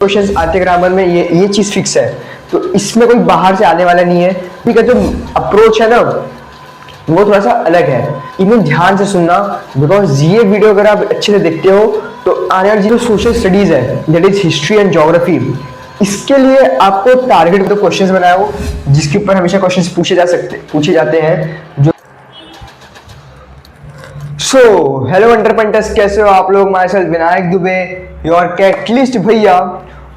Questions आते grammar में ये चीज फिक्स है, तो इसमें कोई बाहर से आने वाला नहीं है। ठीक है, जो अप्रोच है ना वो थोड़ा सा अलग है, इन्हें ध्यान से सुनना, बिकॉज ये वीडियो अगर आप अच्छे से देखते हो तो आने वाली जो सोशल स्टडीज है that is history and geography, इसके लिए आपको टारगेट तो क्वेश्चंस बनाए हो जिसके ऊपर हमेशा क्वेश्चंस पूछे जाते हैं। जो हेलो अंडरपेंटर्स, कैसे हो आप लोग? My self Vinayak Dubey, your catalyst भैया,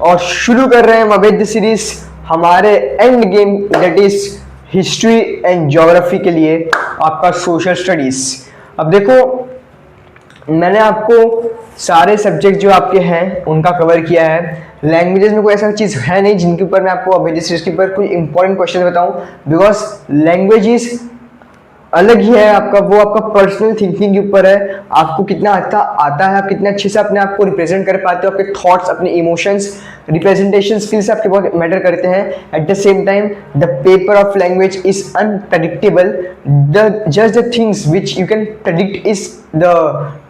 और शुरू कर रहे हैं अवैध सीरीज हमारे end game that is history and geography के लिए आपका सोशल स्टडीज। अब देखो, मैंने आपको सारे सब्जेक्ट जो आपके हैं उनका कवर किया है। लैंग्वेजेस में कोई ऐसा चीज़ है नहीं जिनके ऊपर मैं आपको अवैध सीरीज के ऊपर कोई इंपॉर्टेंट क्वेश्चन बताऊं, बिकॉज लैंग्वेजेस अलग ही है आपका, वो आपका पर्सनल थिंकिंग के ऊपर है, आपको कितना अच्छा आता है, आप कितने अच्छे से अपने आप को रिप्रेजेंट कर पाते हो, आपके थॉट्स, अपने इमोशंस, रिप्रेजेंटेशन स्किल्स आपके बहुत मैटर करते हैं। Eight the same time the paper of language is unpredictable, the just the things which you can predict is the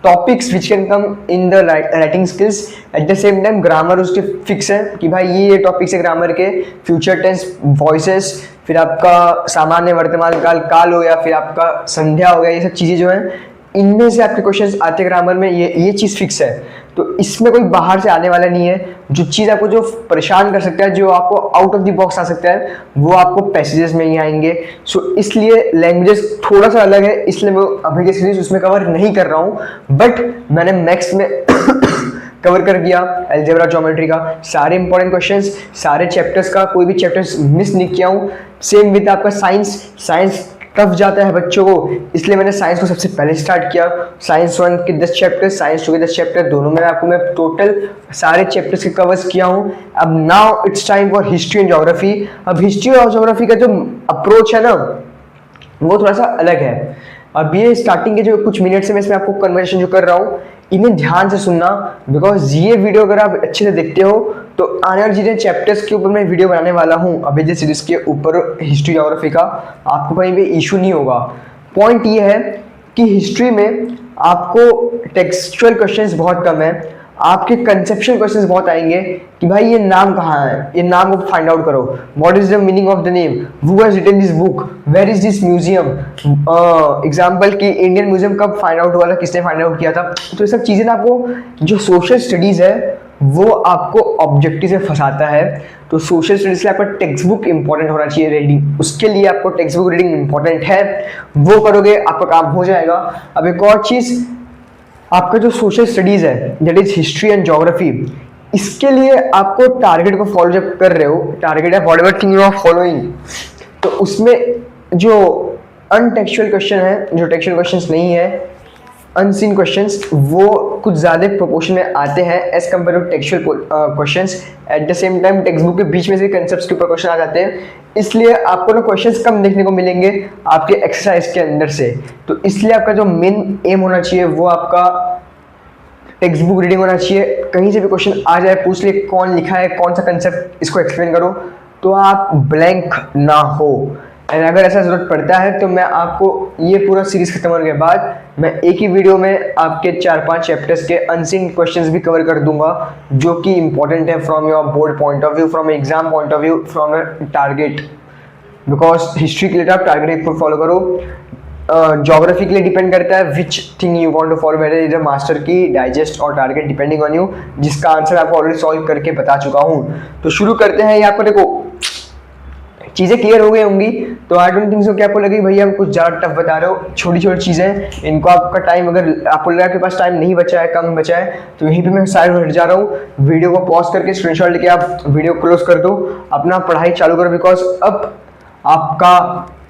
topics which can come in the writing skills. Eight the same time grammar उसके fix है कि भाई ये topics है grammar के, future tense, voices, फिर आपका सामान्य वर्तमान काल काल हो या फिर आपका संध्या हो गया, ये सब चीज़ें जो हैं इनमें से आपके क्वेश्चंस आते ग्रामर में ये चीज़ फिक्स है, तो इसमें कोई बाहर से आने वाला नहीं है। जो चीज़ आपको जो परेशान कर सकता है, जो आपको आउट ऑफ द बॉक्स आ सकता है, वो आपको पैसेजेस में ही आएंगे। सो इसलिए लैंग्वेजेस थोड़ा सा अलग है, इसलिए मैं अभी की सीरीज उसमें कवर नहीं कर रहा हूँ, बट मैंने मैथ्स में कवर कर दिया, अलजेब्रा, ज्योमेट्री का सारे इंपॉर्टेंट क्वेश्चंस, सारे चैप्टर्स का कोई भी चैप्टर्स मिस नहीं किया हूँ। सेम विद आपका साइंस टफ जाता है बच्चों को, इसलिए मैंने साइंस को सबसे पहले स्टार्ट किया। साइंस 1 के 10 चैप्टर, साइंस 2 के 10 चैप्टर, दोनों में आपको मैं टोटल सारे चैप्टर्स के कवर्स किया हूँ। अब now it's time for history and geography. अब हिस्ट्री और ज्योग्राफी का जो अप्रोच है ना वो थोड़ा सा अलग है। अब ये स्टार्टिंग के जो कुछ मिनट से मैं इसमें आपको कन्वर्सेशन जो कर रहा हूँ, इन्हें ध्यान से सुनना, बिकॉज ये वीडियो अगर आप अच्छे से देखते हो तो आने वाले जितने चैप्टर्स के ऊपर मैं वीडियो बनाने वाला हूँ अभी जिस सीरीज के ऊपर हिस्ट्री ज्योग्राफी का, आपको कहीं भी इशू नहीं होगा। पॉइंट ये है कि हिस्ट्री में आपको टेक्सचुअल क्वेश्चंस बहुत कम है, आपके कंसेप्शुअल क्वेश्चंस बहुत आएंगे कि भाई ये नाम कहाँ है, ये नाम को फाइंड आउट करो, what is the meaning of the name, who has written this book, where is this museum, example कि इंडियन म्यूजियम कब फाइंड आउट हुआ था, किसने फाइंड आउट किया था। तो ये सब चीज़ें ना आपको जो सोशल स्टडीज़ है वो आपको ऑब्जेक्टिव से फंसाता है। तो सोशल स्टडीज के लिए आपका टेक्स्ट बुक इंपॉर्टेंट होना चाहिए रीडिंग, उसके लिए आपको टेक्स्ट बुक रीडिंग इंपॉर्टेंट है, वो करोगे आपका काम हो जाएगा। अब एक और चीज़, आपका जो सोशल स्टडीज है that is history and geography, इसके लिए आपको टारगेट को फॉलो जब कर रहे हो, टारगेट है whatever thing you are following, तो उसमें जो अनटेक्सचुअल क्वेश्चन है, जो टेक्सचुअल क्वेश्चंस नहीं है, अनसीन क्वेश्चंस, वो कुछ ज़्यादा प्रोपोर्शन में आते हैं as compare to textual questions. At the same time text book के बीच में से कंसेप्ट्स के ऊपर क्वेश्चन आ जाते हैं, इसलिए आपको ना क्वेश्चंस कम देखने को मिलेंगे आपके एक्सरसाइज के अंदर से। तो इसलिए आपका जो मेन एम होना चाहिए वो आपका टेक्स्ट बुक रीडिंग होना चाहिए। कहीं से भी क्वेश्चन आ जाए, पूछ ले कौन लिखा है, कौन सा कंसेप्ट, इसको एक्सप्लेन करो, तो आप ब्लैंक ना हो। एंड अगर ऐसा जरूरत पड़ता है तो मैं आपको ये पूरा सीरीज खत्म होने के बाद मैं एक ही वीडियो में आपके 4-5 चैप्टर्स के अनसीन क्वेश्चंस भी कवर कर दूंगा, जो कि इंपॉर्टेंट है from your board point of view, from exam point of view, from target. Because history के लिए आप टारगेट को फॉलो करो, ज्योग्राफी के लिए डिपेंड करता है which thing you want to follow, whether is a master key, digest और टारगेट, डिपेंडिंग ऑन यू, जिसका आंसर आपको ऑलरेडी सॉल्व करके बता चुका हूँ। तो शुरू करते हैं। ये आपको देखो चीज़ें क्लियर हो गई होंगी, तो आई डोंट थिंक सो कि आपको लगे भैया हम कुछ ज़्यादा टफ बता रहे हो। छोटी छोटी चीज़ें, इनको आपका टाइम, अगर आपको लगा कि पास टाइम नहीं बचा है, कम बचा है, तो यहीं पे मैं साइड हट जा रहा हूँ। वीडियो को पॉज करके स्क्रीनशॉट लेके आप वीडियो क्लोज कर दो, अपना पढ़ाई चालू करो, बिकॉज अब आपका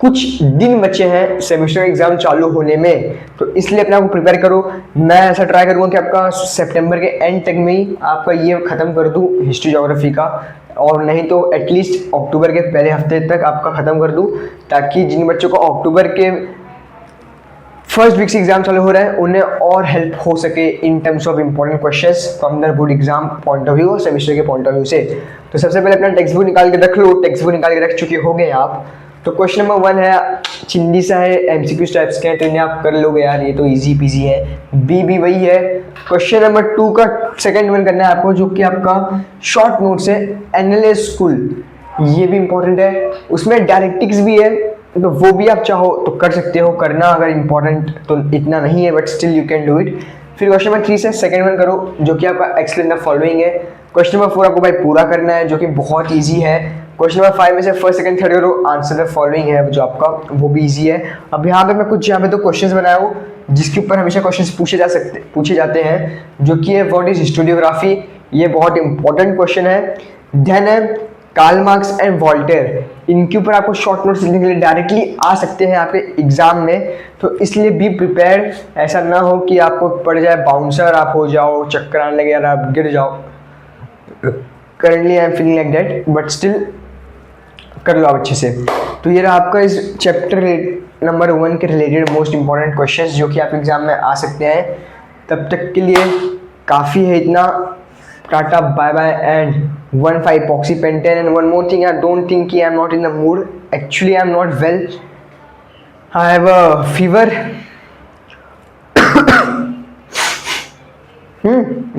कुछ दिन बचे हैं सेमेस्टर एग्जाम चालू होने में, तो इसलिए अपने आप को प्रिपेयर करो। मैं ऐसा ट्राई करूँगा कि आपका सितंबर के एंड तक में ही आपका ये ख़त्म कर दूँ हिस्ट्री ज्योग्राफी का, और नहीं तो एटलीस्ट अक्टूबर के पहले हफ्ते तक आपका ख़त्म कर दूँ, ताकि जिन बच्चों को अक्टूबर के फर्स्ट वीक से एग्जाम चालू हो रहा है उन्हें और हेल्प हो सके in terms of important questions from the board exam point of view और सेमेस्टर के पॉइंट ऑफ व्यू से। तो सबसे पहले अपना टेक्स्ट बुक निकाल के रख लो, टेक्स्ट बुक निकाल के रख चुके हो गए आप, तो क्वेश्चन नंबर 1 है, चिंदी सा है, एमसीक्यू टाइप्स के हैं, तो इन्हें आप कर लोगे यार, ये तो इजी पीजी है। बी भी वही है। क्वेश्चन नंबर 2 का सेकंड वन करना है आपको, जो कि आपका शॉर्ट नोट्स है, एनालिस्ट स्कूल, ये भी इंपॉर्टेंट है। उसमें डायरेक्टिक्स भी है, तो वो भी आप चाहो तो कर सकते हो, करना अगर इंपॉर्टेंट तो इतना नहीं है, but still you can do it. फिर क्वेश्चन नंबर 3 से सेकंड वन करो, जो कि आपका एक्सप्लेन द फॉलोइंग है। क्वेश्चन नंबर 4 आपको भाई पूरा करना है, जो कि बहुत ईजी है। क्वेश्चन नंबर 5 में से फर्स्ट सेकंड थर्ड करो, आंसर द फॉलोइंग है, जो आपका वो भी ईजी है। अब यहाँ पे मैं कुछ यहाँ पे तो क्वेश्चंस बनाया हूँ जिसके ऊपर हमेशा क्वेश्चंस पूछे जाते हैं, जो कि है व्हाट इज हिस्टोरियोग्राफी, ये बहुत इंपॉर्टेंट क्वेश्चन है। देन है कार्ल मार्क्स एंड वॉल्टेयर, इनके ऊपर आपको शॉर्ट नोट्स लिखने के लिए डायरेक्टली आ सकते हैं आपके एग्जाम में, तो इसलिए बी प्रिपेयर्ड। ऐसा ना हो कि आपको पड़ जाए बाउंसर, आप हो जाओ, चक्कर आने लगे यार, आप गिर जाओ। Currently I am feeling like that, but still कर लो आप अच्छे से। तो ये रहा आपका इस चैप्टर नंबर 1 के रिलेटेड मोस्ट इंपॉर्टेंट क्वेश्चंस, जो कि आप एग्जाम में आ सकते हैं। तब तक के लिए काफ़ी है इतना। Tata, bye bye and 1-5 epoxy pentane। and one more thing, I don't think I am not in the mood, actually I am not well, I have a fever।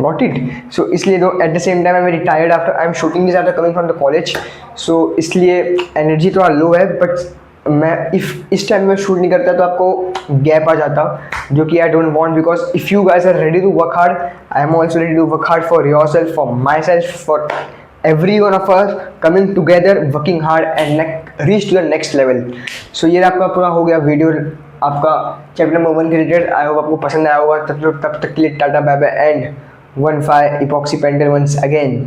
got it। so इसलिए दो at the same time I'm very tired after I'm shooting this after coming from the college, so इसलिए energy थोड़ा लो है, but मैं इस time में shoot नहीं करता तो आपको गैप आ जाता, जो कि I don't want, because if you guys are ready to work hard, I am also ready to work hard for yourself, for myself, for every one of us coming together, working hard and reach to the next level। so ये आपका पूरा हो गया video आपका chapter number 1 के related. I hope आपको पसंद आया होगा। तब तक के लिए tata, bye bye and 1-5 epoxy pentane once again।